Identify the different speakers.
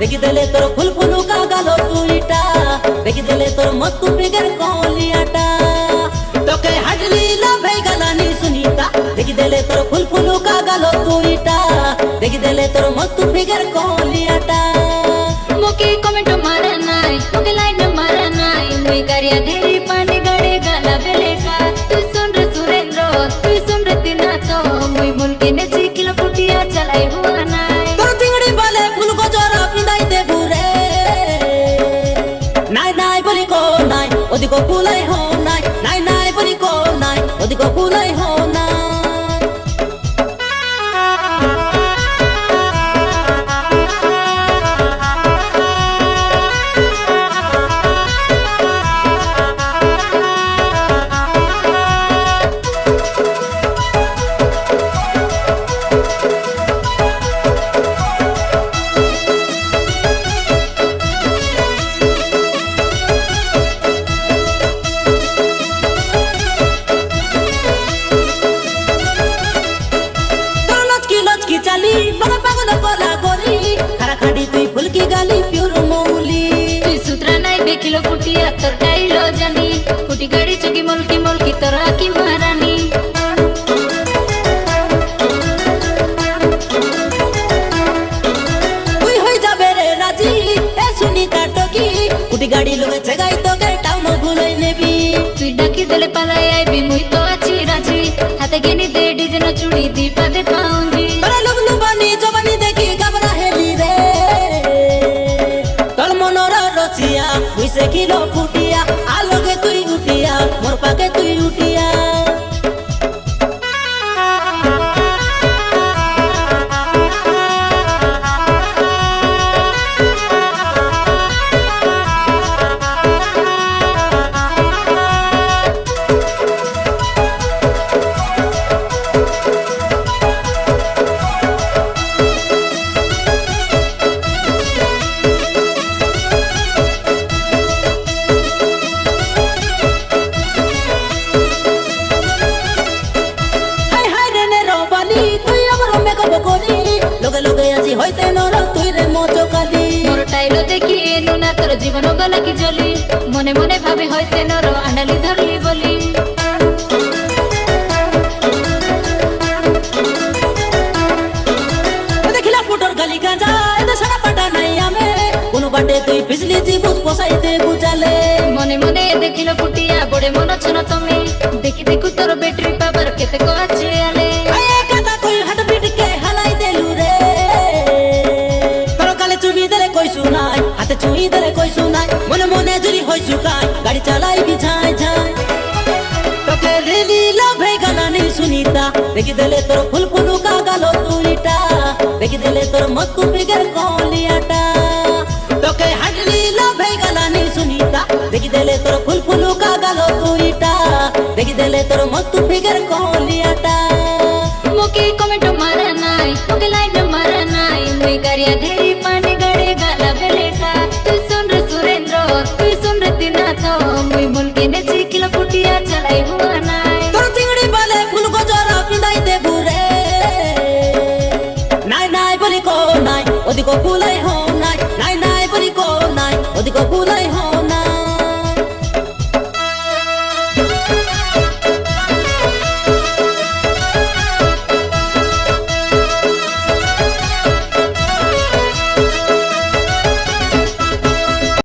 Speaker 1: দেখিদেলে তোর ফুল ফুলুকা গালো তুইটা দেখিদেলে তোর মস্ত ফিগার কলিয়াটা তোকে হাডলি লাভে গালানি সুনিতা দেখিদেলে তোর ফুল ফুলুকা গালো তুইটা দেখিদেলে তোর মস্ত ফিগার কলিয়াটা
Speaker 2: मोके कमेंट मारा नाय मोके लाइन मारा नाय मुई गरिया धेरी पानी गड़े गाला बेले का तू सुन रे सुरेंद्र तू सुन रे तिना तो मुई बोल के ने चिकिलो पुटिया चलाई हुआ नाय
Speaker 1: তোর চিংড়ি বালে ফুল গজরা পিঁদাই দেবু রে নাই নাই বলি কো নাই ওদিক ফুলাই হো নাই নাই নাই বলি কো নাই ওদিক ফুলাই হো নাই চালি বড় পাগল কলা গলি খারা খাড়ি তুই ফুলকি গালি পিউর মৌলি
Speaker 2: তুই সুত্রা নাই বেকিলো পুটিয়া তোর ডাইলো জানি পুটি গাড়ি চকি মলকি তোর আকি মারানি
Speaker 1: তুই হই যাবে রে রাজি এ সুনিতা টকি পুটি গাড়ি লগে চেগাই তোকে টাউন ভুলাই নেবি
Speaker 2: তুই ডাকি দেলে পালাই আইবি মুই তো আছি রাজি হাতে গেনি দে ডিজে না চুড়ি দীপা দে পাউঙ্গি
Speaker 1: তোরা লুবলু বানি জবানি দেখি গাবরা হেলি রে তোর মনর রসিয়া বুঝে কিলো ফুটিয়া আলোকে তুই উঠিয়া মোর পাকে তুই উঠিয়া লগে লগে আজি হইতে নর তুই রে মচকালি
Speaker 2: মোর টাইলো দেখি এনু না তোর জীবন গলা কি জ্বলি মনে মনে ভাবে হইতে নর আন্ডালি ধরলি বলি
Speaker 1: দেখিলা ফুটর গালি গাঁজা এতে সারা পাটা নাই আমে কোন বাটে তুই ফিসলি জীবুস পসাইতে বুঝালে
Speaker 2: মনে মনে দেখিলো পুটিয়া বড়ে মন ছন তুমি দেখি দেখু তোর ব্যাটারি পাওয়ার কেতে কো আছে আলে
Speaker 1: কথা কই হাত পিটকে হালাই দেলু রে তোর কালে চুবি দেলে কই শুনাই হাতে চুই দেলে কই শুনাই মনে মনে জুরি হই শুকাই গাড়ি চালাই বিছাই ছাই তোকে রেলি লাভে গালানি সুনিতা দেখি দেলে তোর ফুল ফুলুকা গালো তুইটা দেখি দেলে তোর মস্ত ফিগার কলিয়াটা তোকে হাডলি লাভে গালানি সুনিতা দেখি দেলে তোর ফুল ফুলুকা গালো তুইটা দেখি দেলে তোর মস্ত ফিগার কলিয়াটা
Speaker 2: মোকে কমেন্ট মারা নাই মোকে লাইন মারা নাই মুই गरिया